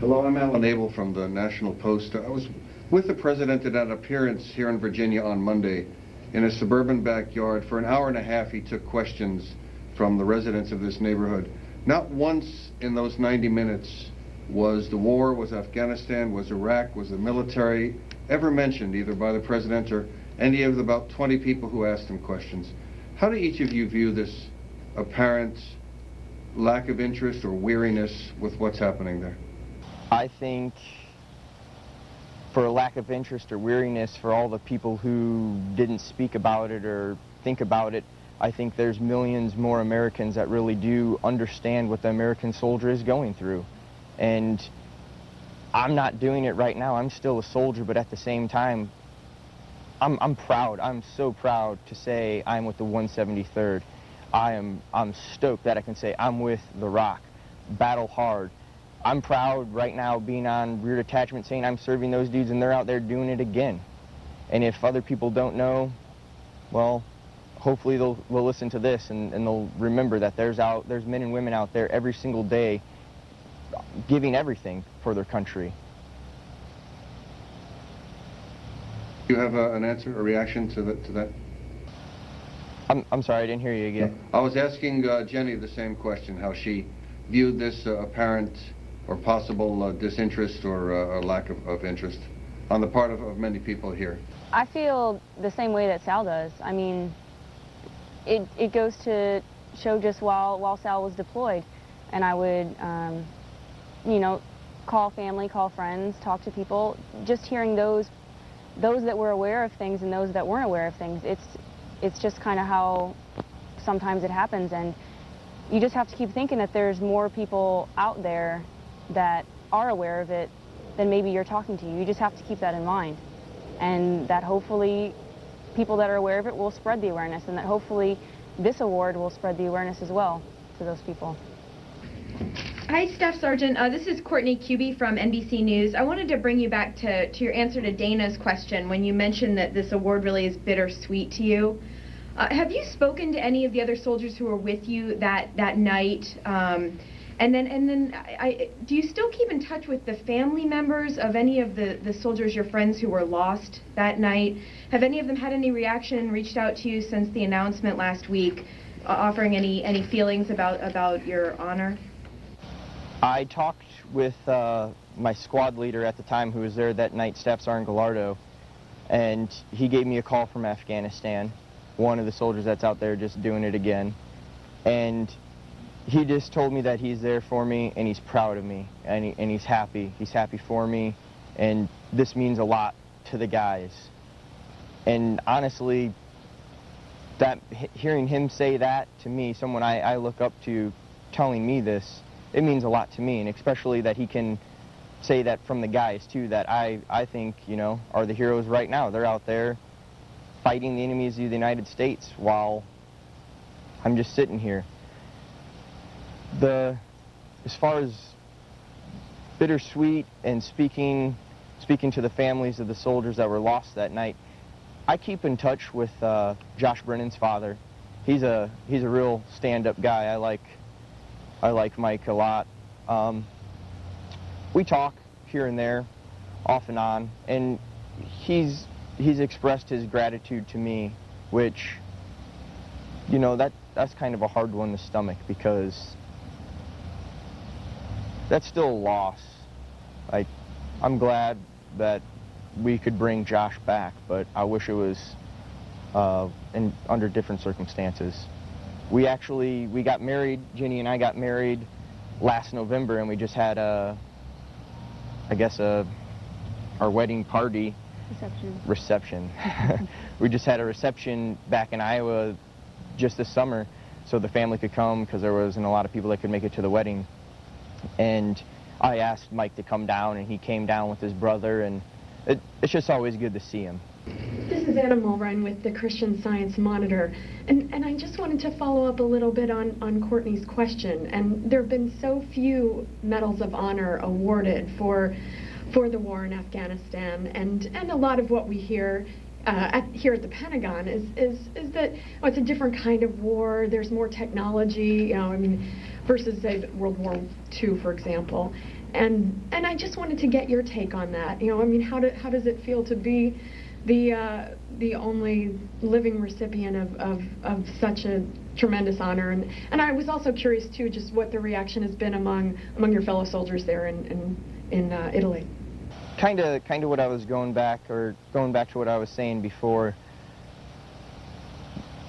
Hello, I'm Alan Abel from the National Post. I was with the President at an appearance here in Virginia on Monday in a suburban backyard. For an hour and a half, he took questions from the residents of this neighborhood. Not once in those 90 minutes was the war, was Afghanistan, was Iraq, was the military ever mentioned, either by the President or any of the about 20 people who asked him questions. How do each of you view this apparent lack of interest or weariness with what's happening there? I think for a lack of interest or weariness for all the people who didn't speak about it or think about it, I think there's millions more Americans that really do understand what the American soldier is going through. And I'm not doing it right now. I'm still a soldier, but at the same time, I'm proud. I'm so proud to say I'm with the 173rd. I'm stoked that I can say I'm with the Rock, battle hard. I'm proud right now being on rear detachment saying I'm serving those dudes and they're out there doing it again. And if other people don't know, well, hopefully they'll listen to this and they'll remember that there's men and women out there every single day giving everything for their country. Do you have an answer, a reaction to that? I'm sorry, I didn't hear you again. I was asking Jenny the same question, how she viewed this apparent or possible disinterest or a lack of interest on the part of many people here. I feel the same way that Sal does. I mean, it goes to show just while Sal was deployed, and I would, you know, call family, call friends, talk to people. Just hearing those that were aware of things and those that weren't aware of things, it's just kind of how sometimes it happens, and you just have to keep thinking that there's more people out there that are aware of it than maybe you're talking to. You just have to keep that in mind, and that hopefully people that are aware of it will spread the awareness, and that hopefully this award will spread the awareness as well to those people. Hi, Staff Sergeant. This is Courtney Cubey from NBC News. I wanted to bring you back to your answer to Dana's question when you mentioned that this award really is bittersweet to you. Have you spoken to any of the other soldiers who were with you that night? And then do you still keep in touch with the family members of any of the soldiers, your friends who were lost that night? Have any of them had any reaction, reached out to you since the announcement last week, offering any feelings about your honor? I talked with my squad leader at the time who was there that night, Staff Sgt. Gallardo, and he gave me a call from Afghanistan, one of the soldiers that's out there just doing it again. And he just told me that he's there for me and he's proud of me and he's happy. He's happy for me, and this means a lot to the guys. And honestly, hearing him say that to me, someone I look up to telling me this, it means a lot to me, and especially that he can say that from the guys too, that I think, you know, are the heroes right now. They're out there fighting the enemies of the United States while I'm just sitting here. As far as bittersweet and speaking to the families of the soldiers that were lost that night, I keep in touch with Josh Brennan's father. He's a real stand-up guy. I like Mike a lot. We talk here and there, off and on, and he's expressed his gratitude to me, which, you know, that's kind of a hard one to stomach because that's still a loss. I'm glad that we could bring Josh back, but I wish it was under different circumstances. We got married, Jenny and I got married last November, and we just had our wedding party. Reception. We just had a reception back in Iowa just this summer so the family could come because there wasn't a lot of people that could make it to the wedding. And I asked Mike to come down, and he came down with his brother, and it's just always good to see him. This is Anna Mulrine with the Christian Science Monitor, and I just wanted to follow up a little bit on Courtney's question. And there have been so few medals of honor awarded for the war in Afghanistan, and a lot of what we hear here at the Pentagon is that it's a different kind of war. There's more technology, you know, I mean, versus say World War II, for example. And I just wanted to get your take on that. You know, I mean, how does it feel to be the only living recipient of such a tremendous honor? And I was also curious too, just what the reaction has been among your fellow soldiers there in Italy. Kind of what I was going back to what I was saying before.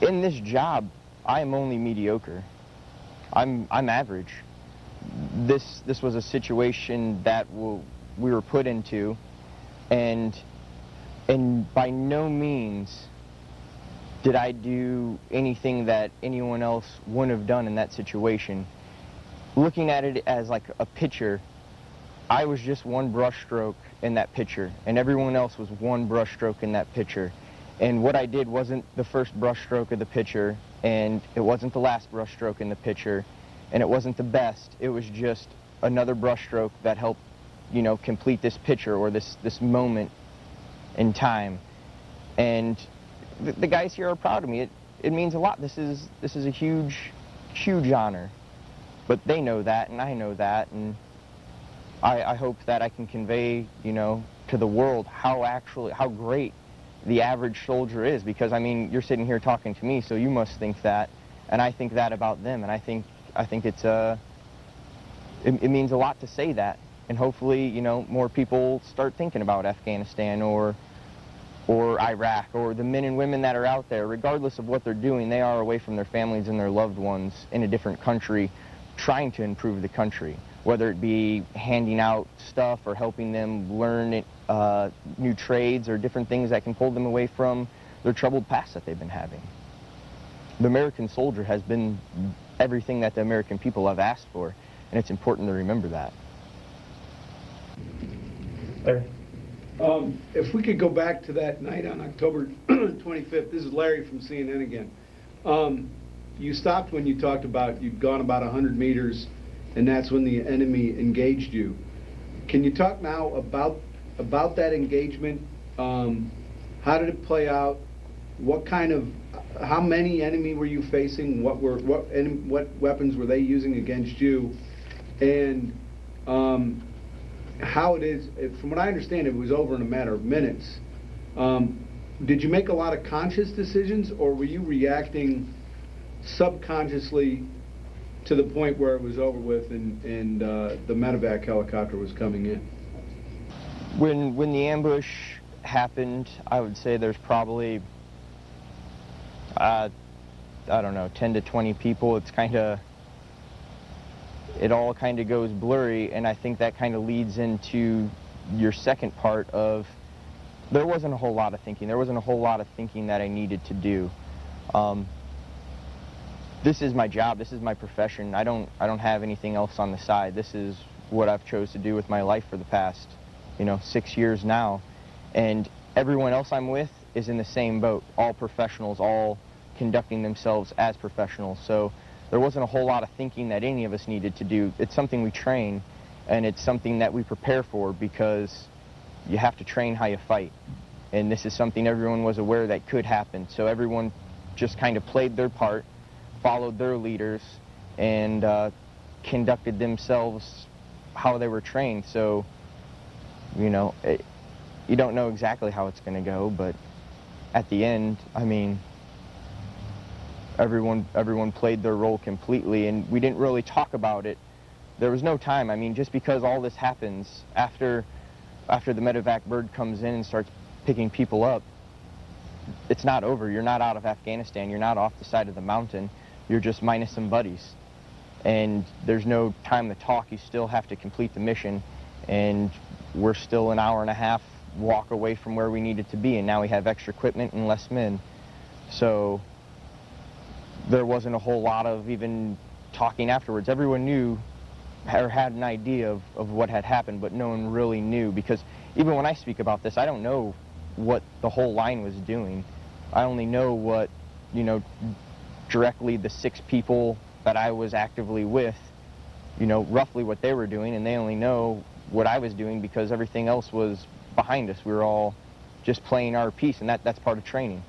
In this job, I am only mediocre. I'm average. This was a situation that we were put into, and by no means did I do anything that anyone else wouldn't have done in that situation. Looking at it as like a pitcher, I was just one brushstroke in that pitcher, and everyone else was one brushstroke in that pitcher. And what I did wasn't the first brushstroke of the pitcher, and it wasn't the last brushstroke in the pitcher, and it wasn't the best. It was just another brushstroke that helped, you know, complete this pitcher or this moment in time. And the guys here are proud of me. It means a lot. This is a huge honor. But they know that, and I know that, and I hope that I can convey, you know, to the world how great the average soldier is, because I mean, you're sitting here talking to me, so you must think that, and I think that about them, and I think it's it means a lot to say that, and hopefully, you know, more people start thinking about Afghanistan or Iraq, or the men and women that are out there, regardless of what they're doing. They are away from their families and their loved ones in a different country, trying to improve the country, whether it be handing out stuff or helping them learn new trades or different things that can pull them away from their troubled past that they've been having. The American soldier has been everything that the American people have asked for, and it's important to remember that. Larry? If we could go back to that night on October 25th, this is Larry from CNN again. You stopped when you talked about you'd gone about 100 meters, and that's when the enemy engaged you. Can you talk now about that engagement? How did it play out? How many enemy were you facing? What weapons were they using against you? And how it is, from what I understand, it was over in a matter of minutes. Did you make a lot of conscious decisions, or were you reacting subconsciously to the point where it was over with and the medevac helicopter was coming in? When the ambush happened, I would say there's probably, I don't know, 10 to 20 people. It all kind of goes blurry, and I think that kind of leads into your second part of, there wasn't a whole lot of thinking. There wasn't a whole lot of thinking that I needed to do. This is my job. This is my profession. I don't have anything else on the side. This is what I've chose to do with my life for the past, 6 years now. And everyone else I'm with is in the same boat. All professionals, all conducting themselves as professionals. So there wasn't a whole lot of thinking that any of us needed to do. It's something we train, and it's something that we prepare for, because you have to train how you fight. And this is something everyone was aware that could happen. So everyone just kind of played their part, followed their leaders, and conducted themselves how they were trained. So, you don't know exactly how it's going to go, but at the end, I mean, everyone played their role completely, and we didn't really talk about it. There was no time. I mean, just because all this happens after the medevac bird comes in and starts picking people up, it's not over. You're not out of Afghanistan. You're not off the side of the mountain. You're just minus some buddies. And there's no time to talk. You still have to complete the mission, and we're still an hour and a half walk away from where we needed to be, and now we have extra equipment and less men. So there wasn't a whole lot of even talking afterwards. Everyone knew or had an idea of what had happened, but no one really knew, because even when I speak about this, I don't know what the whole line was doing. I only know what, directly the 6 people that I was actively with, roughly what they were doing, and they only know what I was doing because everything else was behind us. We were all just playing our piece, and that's part of training.